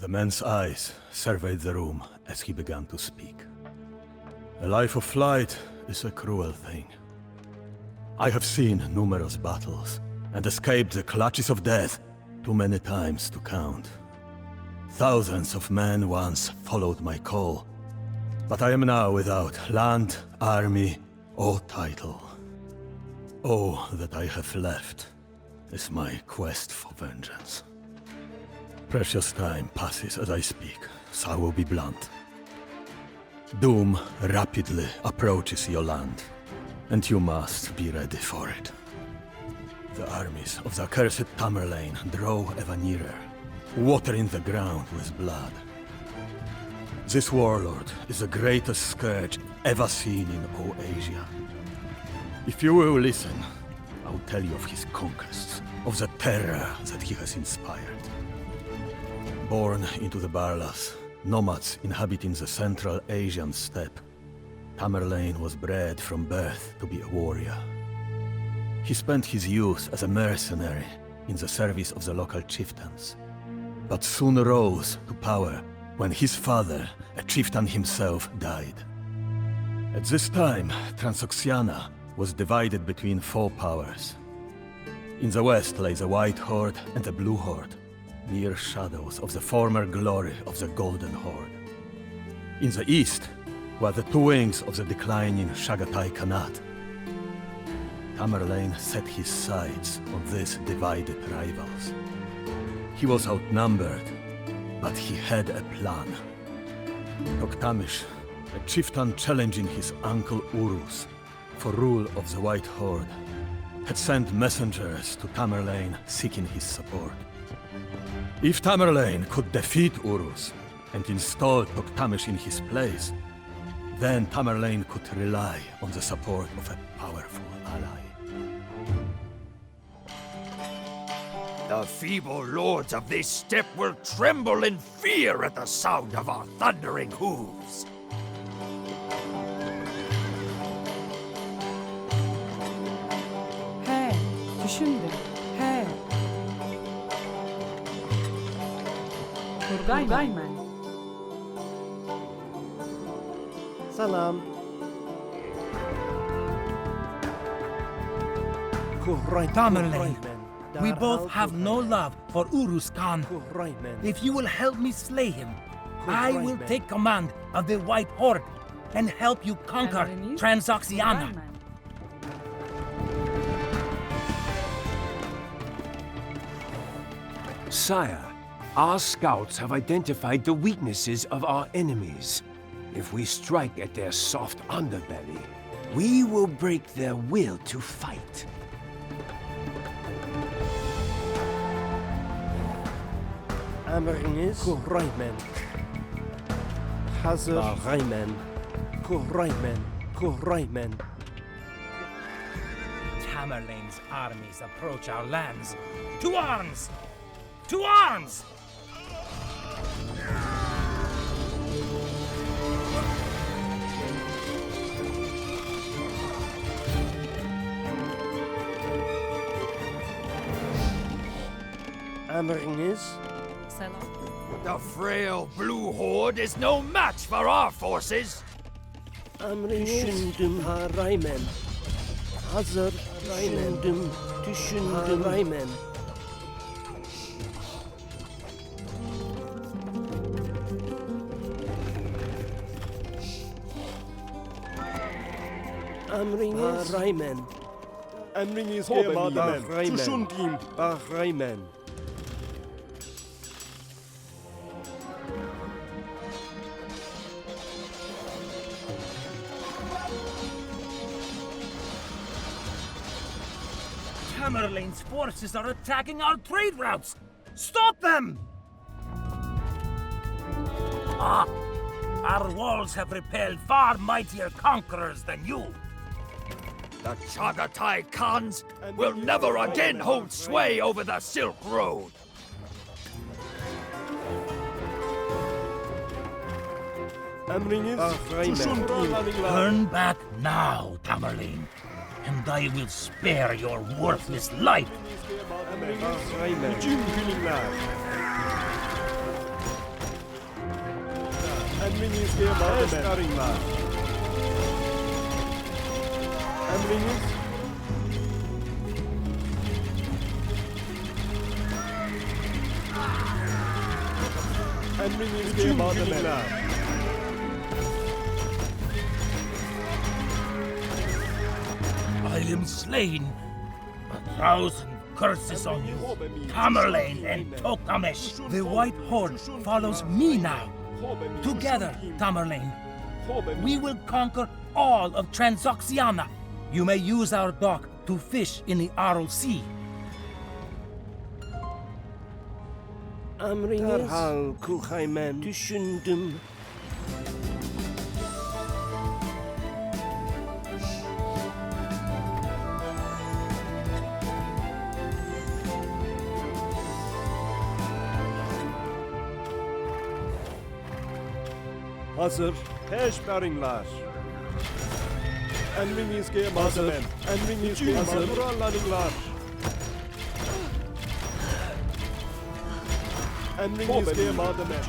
The man's eyes surveyed the room as he began to speak. A life of flight is a cruel thing. I have seen numerous battles and escaped the clutches of death too many times to count. Thousands of men once followed my call, but I am now without land, army, or title. All that I have left is my quest for vengeance. Precious time passes as I speak, so I will be blunt. Doom rapidly approaches your land, and you must be ready for it. The armies of the accursed Tamerlane draw ever nearer, watering the ground with blood. This warlord is the greatest scourge ever seen in all Asia. If you will listen, I will tell you of his conquests, of the terror that he has inspired. Born into the Barlas, nomads inhabiting the Central Asian steppe, Tamerlane was bred from birth to be a warrior. He spent his youth as a mercenary in the service of the local chieftains, but soon rose to power when his father, a chieftain himself, died. At this time, Transoxiana was divided between four powers. In the west lay the White Horde and the Blue Horde, mere shadows of the former glory of the Golden Horde. In the east were the two wings of the declining Chagatai Khanate. Tamerlane set his sights on these divided rivals. He was outnumbered, but he had a plan. Toktamish, a chieftain challenging his uncle Urus for rule of the White Horde, had sent messengers to Tamerlane seeking his support. If Tamerlane could defeat Urus and install Toktamish in his place, then Tamerlane could rely on the support of a powerful ally. The feeble lords of this steppe will tremble in fear at the sound of our thundering hooves. He, düşündüm. He. Turgaymen. Salam. Tamerlane, we both have no love for Urus Khan. If you will help me slay him, I will take command of the White Horde and help you conquer Transoxiana. Sire, our scouts have identified the weaknesses of our enemies. If we strike at their soft underbelly, we will break their will to fight. Emriniz Kuraymen. Hazır Raymen. Kuraymen. Tamerlane's armies approach our lands. To arms! To arms! Emriniz. The frail Blue Horde is no match for our forces. Düşündüm ha Raymen. Hazır Raymen. Düşündüm Raymen. Emriniz Raymen. Emriniz gemademen. Düşündüm. Raymen. Tamerlane's forces are attacking our trade routes! Stop them! Our walls have repelled far mightier conquerors than you. The Chagatai Khans will never again hold sway over the Silk Road. Emriniz düşündüm. Turn back now, Tamerlane, and I will spare your worthless life. Bütün filmler. Emriniz gemademen. Emriniz. Emriniz gemademen. I am slain. 1,000 curses on you, Tamerlane and Tokamesh. The White Horde follows me now. Together, Tamerlane, we will conquer all of Transoxiana. You may use our dock to fish in the Aral Sea. Derhal Gurkhan düşündüm. Hazır. Peşberinler. Emriniz gemademen. Emriniz gemademen. Kurallarınlar. Emriniz gemademen.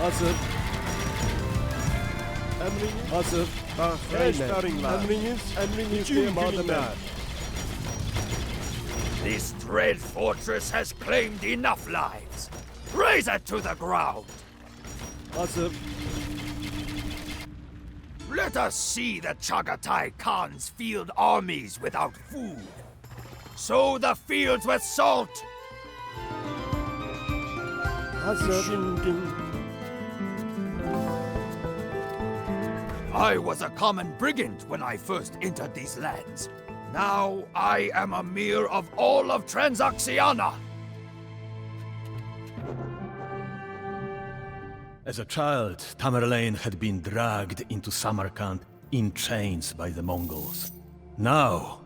Hazır. Emriniz hazır. Peşberinler. Emriniz gemademen. This dread fortress has claimed enough lives. Raze it to the ground. Hazır. Let us see the Chagatai Khan's field armies without food. Sow the fields with salt. Düşündüm. I was a common brigand when I first entered these lands. Now I am Amir of all of Transoxiana. As a child, Tamerlane had been dragged into Samarkand in chains by the Mongols. Now,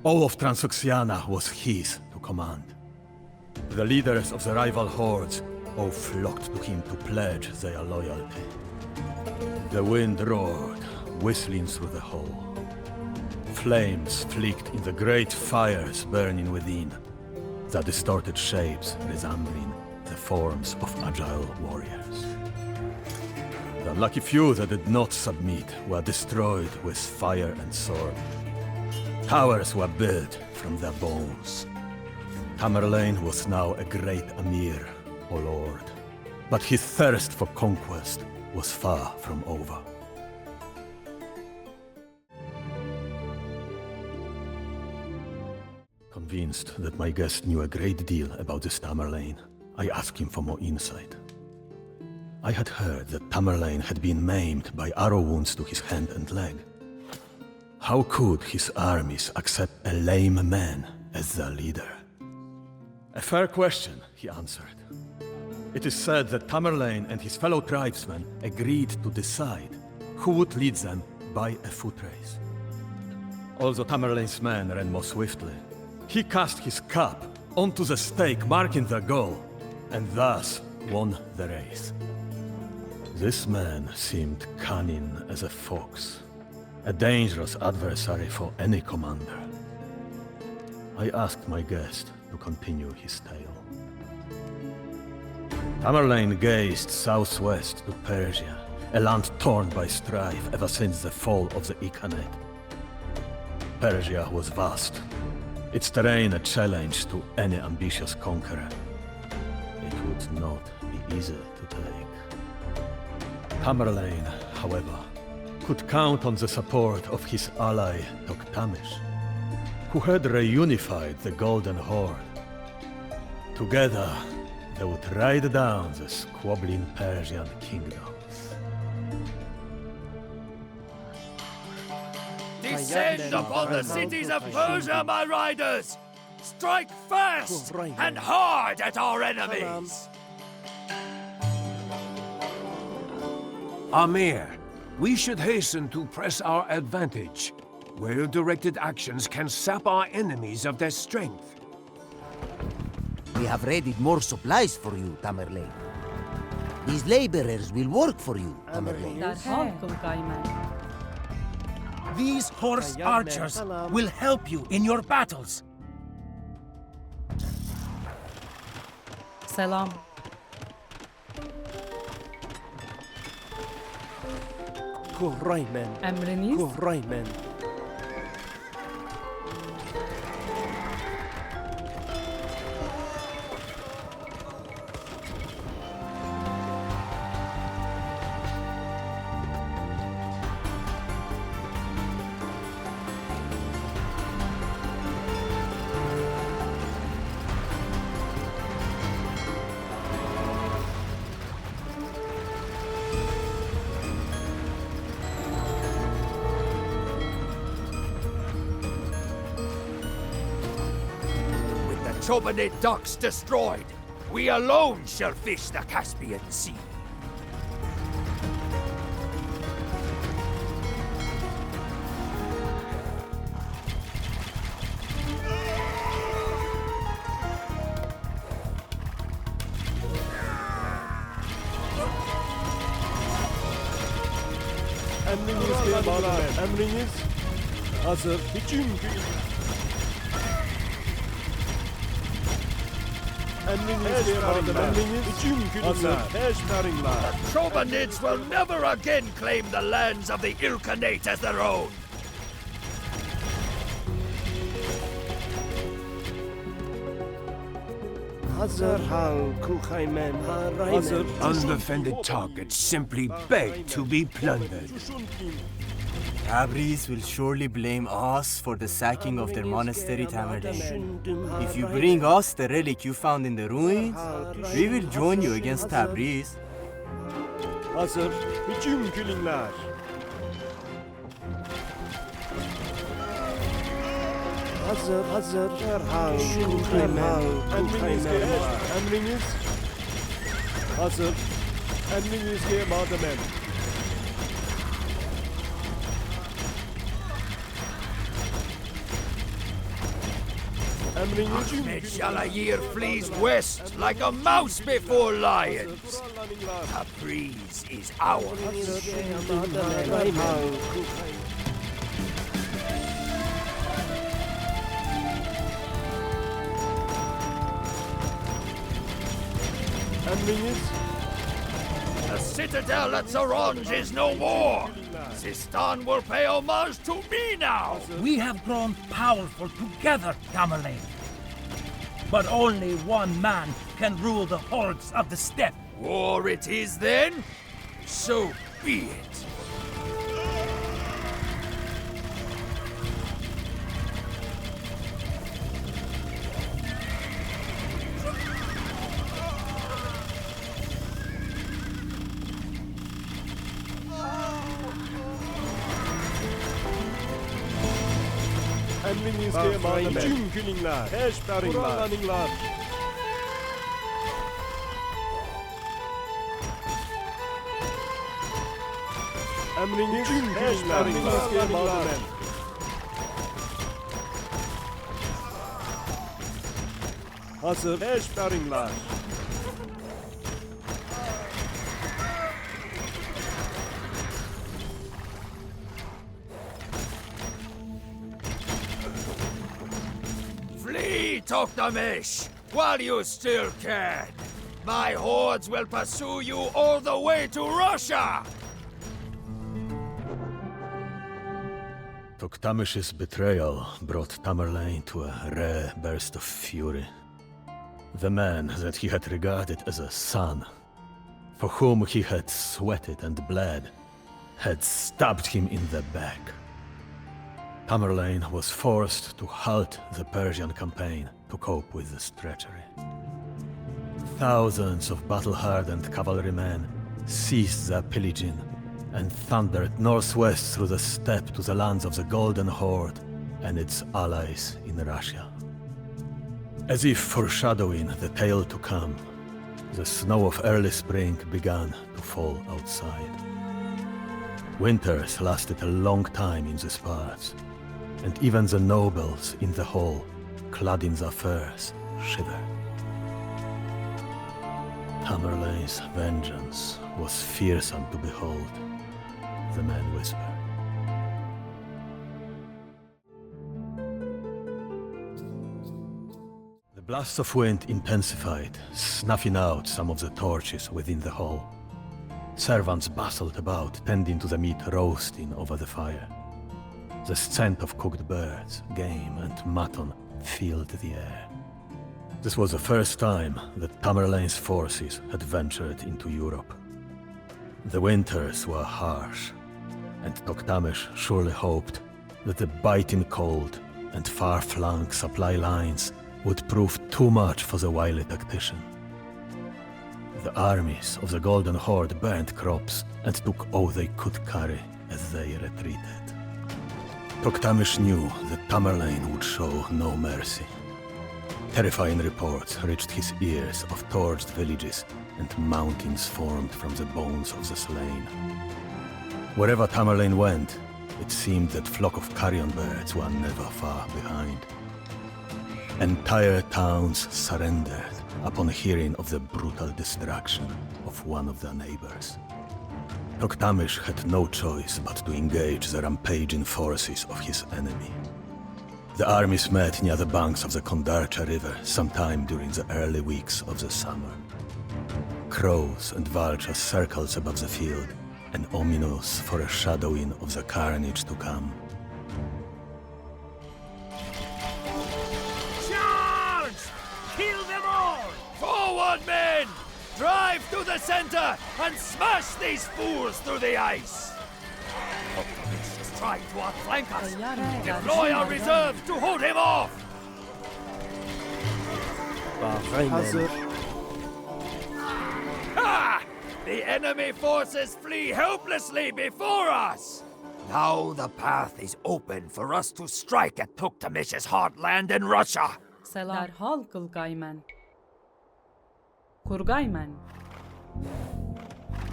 all of Transoxiana was his to command. The leaders of the rival hordes all flocked to him to pledge their loyalty. The wind roared, whistling through the hall. Flames flicked in the great fires burning within, the distorted shapes resembling the forms of agile warriors. The lucky few that did not submit were destroyed with fire and sword. Towers were built from their bones. Tamerlane was now a great Amir, O Lord, but his thirst for conquest was far from over. Convinced that my guest knew a great deal about this Tamerlane, I asked him for more insight. I had heard that Tamerlane had been maimed by arrow wounds to his hand and leg. How could his armies accept a lame man as their leader? A fair question, he answered. It is said that Tamerlane and his fellow tribesmen agreed to decide who would lead them by a foot race. Although Tamerlane's men ran more swiftly, he cast his cap onto the stake marking their goal, and thus won the race. This man seemed cunning as a fox, a dangerous adversary for any commander. I asked my guest to continue his tale. Tamerlane gazed southwest to Persia, a land torn by strife ever since the fall of the Ilkhanate. Persia was vast, its terrain a challenge to any ambitious conqueror. It would not be easy to take. Tamerlane, however, could count on the support of his ally Toktamish, who had reunified the Golden Horde. Together, they would ride down the squabbling Persian kingdoms. Descend upon the cities of Persia, my riders! Strike fast and hard at our enemies! Amir, we should hasten to press our advantage. Well-directed actions can sap our enemies of their strength. We have readied more supplies for you, Tamerlane. These laborers will work for you, Tamerlane. These horse archers will help you in your battles. Selam. Kuraymen. Emriniz? Kuraymen. With the Chobanid docks destroyed, we alone shall fish the Caspian Sea. Emriniz bağlı. Emriniz hazır. Hücum günü. Emriniz bağlı. Emriniz hücum günü. Hazır. Peşmerinler. Chobanids will never again claim the lands of the Ilkhanate as their own. Hazır hal Kuraymen. Hazır. Undefended targets simply beg to be plundered. Tabriz will surely blame us for the sacking of their monastery, Tamerlane. Düşündüm. If you bring us the relic you found in the ruins, we will join you against Tabriz. Hazır. Hücum günler. Hazır hal Kuraymen. Emriniz emriniz hazır. Emrinizge madem. Emriniz Ahmed Shalayir flees west like a mouse before lions. Tabriz is ours. emriniz The citadel at Zaranj is no more. Sistan will pay homage to me now. We have grown powerful together, Tamerlane. But only one man can rule the hordes of the steppe. War it is then? So be it. emrinizge madem. Hücum günler. Peşmerinler. Emriniz peşmerinizge madem. Hazır. Peşmerinler. Flee, Toktamesh, while you still can. My hordes will pursue you all the way to Russia. Toktamish's betrayal brought Tamerlane to a rare burst of fury. The man that he had regarded as a son, for whom he had sweated and bled, had stabbed him in the back. Tamerlane was forced to halt the Persian campaign to cope with this treachery. Thousands of battle-hardened cavalrymen ceased their pillaging and thundered northwest through the steppe to the lands of the Golden Horde and its allies in Russia. As if foreshadowing the tale to come, the snow of early spring began to fall outside. Winters lasted a long time in these parts, and even the nobles in the hall, clad in their furs, shivered. Tamerlane's vengeance was fearsome to behold, the man whispered. The Blasts of wind intensified, snuffing out some of the torches within the hall. Servants bustled about, tending to the meat roasting over the fire. The scent of cooked birds, game, and mutton filled the air. This was the first time that Tamerlane's forces had ventured into Europe. The winters were harsh, and Toktamish surely hoped that the biting cold and far-flung supply lines would prove too much for the wily tactician. The armies of the Golden Horde burned crops and took all they could carry as they retreated. Toktamish knew that Tamerlane would show no mercy. Terrifying reports reached his ears of torched villages and mountains formed from the bones of the slain. Wherever Tamerlane went, it seemed that flock of carrion birds were never far behind. Entire towns surrendered upon hearing of the brutal destruction of one of their neighbors. Toktamish had no choice but to engage the rampaging forces of his enemy. The armies met near the banks of the Kondarcha River sometime during the early weeks of the summer. Crows and vultures circled above the field, an ominous foreshadowing of the carnage to come. Charge! Kill them all! Forward, men! Drive to the center and smash these fools through the ice! Toktamish is trying to outflank us. Deploy our reserves to hold him off! Hazır. Ha! The enemy forces flee helplessly before us! Now the path is open for us to strike at Toktamish's heartland in Russia! Selam. Derhal Kılgaymen. Kurgaymen.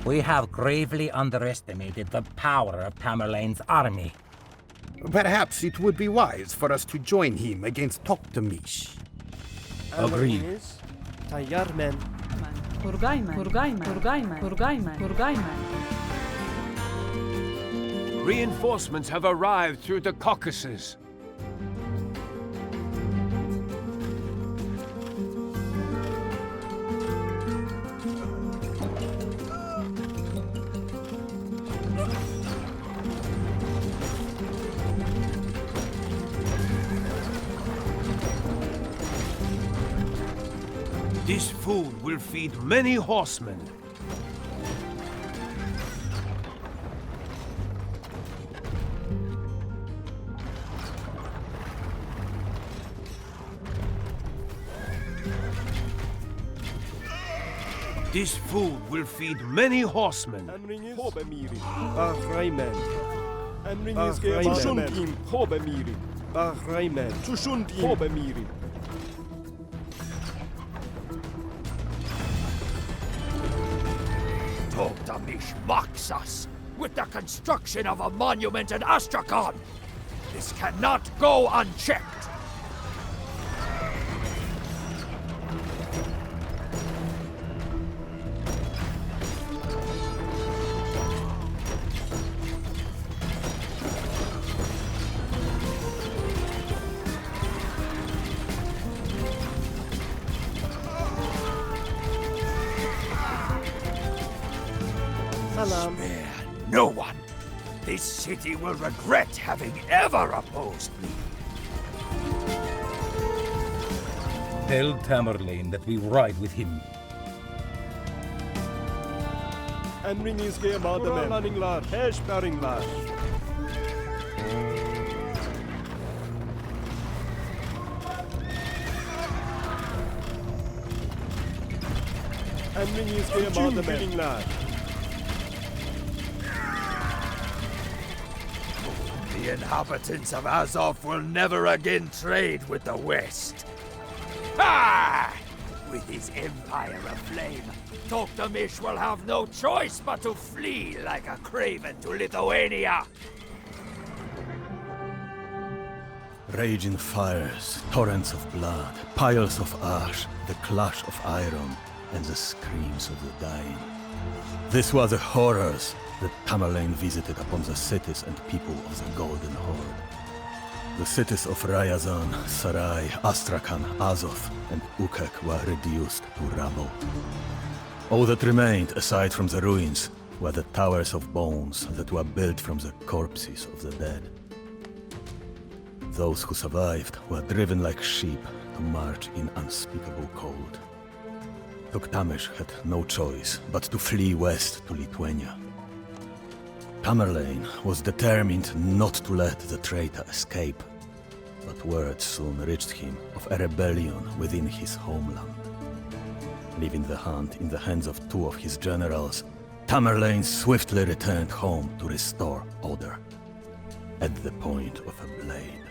We have gravely underestimated the power of Tamerlane's army. Perhaps it would be wise for us to join him against Toktamish. Agreed. Emriniz tayyar men. Kurgaymen. Kurgaymen. Kurgaymen. Kurgaymen. Kurgaymen. Reinforcements have arrived through the Caucasus. This food will feed many horsemen. This food will feed many horsemen. Emriniz خوب میری. Bahraymen. Emriniz که آفرین. چوشوندیم خوب میری. Bahraymen. چوشوندیم خوب میری. Toktamish mocks us with the construction of a monument in Astrakhan. This cannot go unchecked. Salam. Spare no one. This city will regret having ever opposed me. Tell Tamerlane that we ride with him. Emriniz که مادمم. هش برینلر. Emriniz که مادمم. The inhabitants of Azov will never again trade with the West. Ah! With his empire aflame, Toktamish will have no choice but to flee like a craven to Lithuania. Raging fires, torrents of blood, piles of ash, the clash of iron, and the screams of the dying. These were the horrors that Tamerlane visited upon the cities and people of the Golden Horde. The cities of Ryazan, Sarai, Astrakhan, Azov, and Ukek were reduced to rubble. All that remained, aside from the ruins, were the towers of bones that were built from the corpses of the dead. Those who survived were driven like sheep to march in unspeakable cold. Toktamish had no choice but to flee west to Lithuania. Tamerlane was determined not to let the traitor escape, but word soon reached him of a rebellion within his homeland. Leaving the hunt in the hands of two of his generals, Tamerlane swiftly returned home to restore order, at the point of a blade.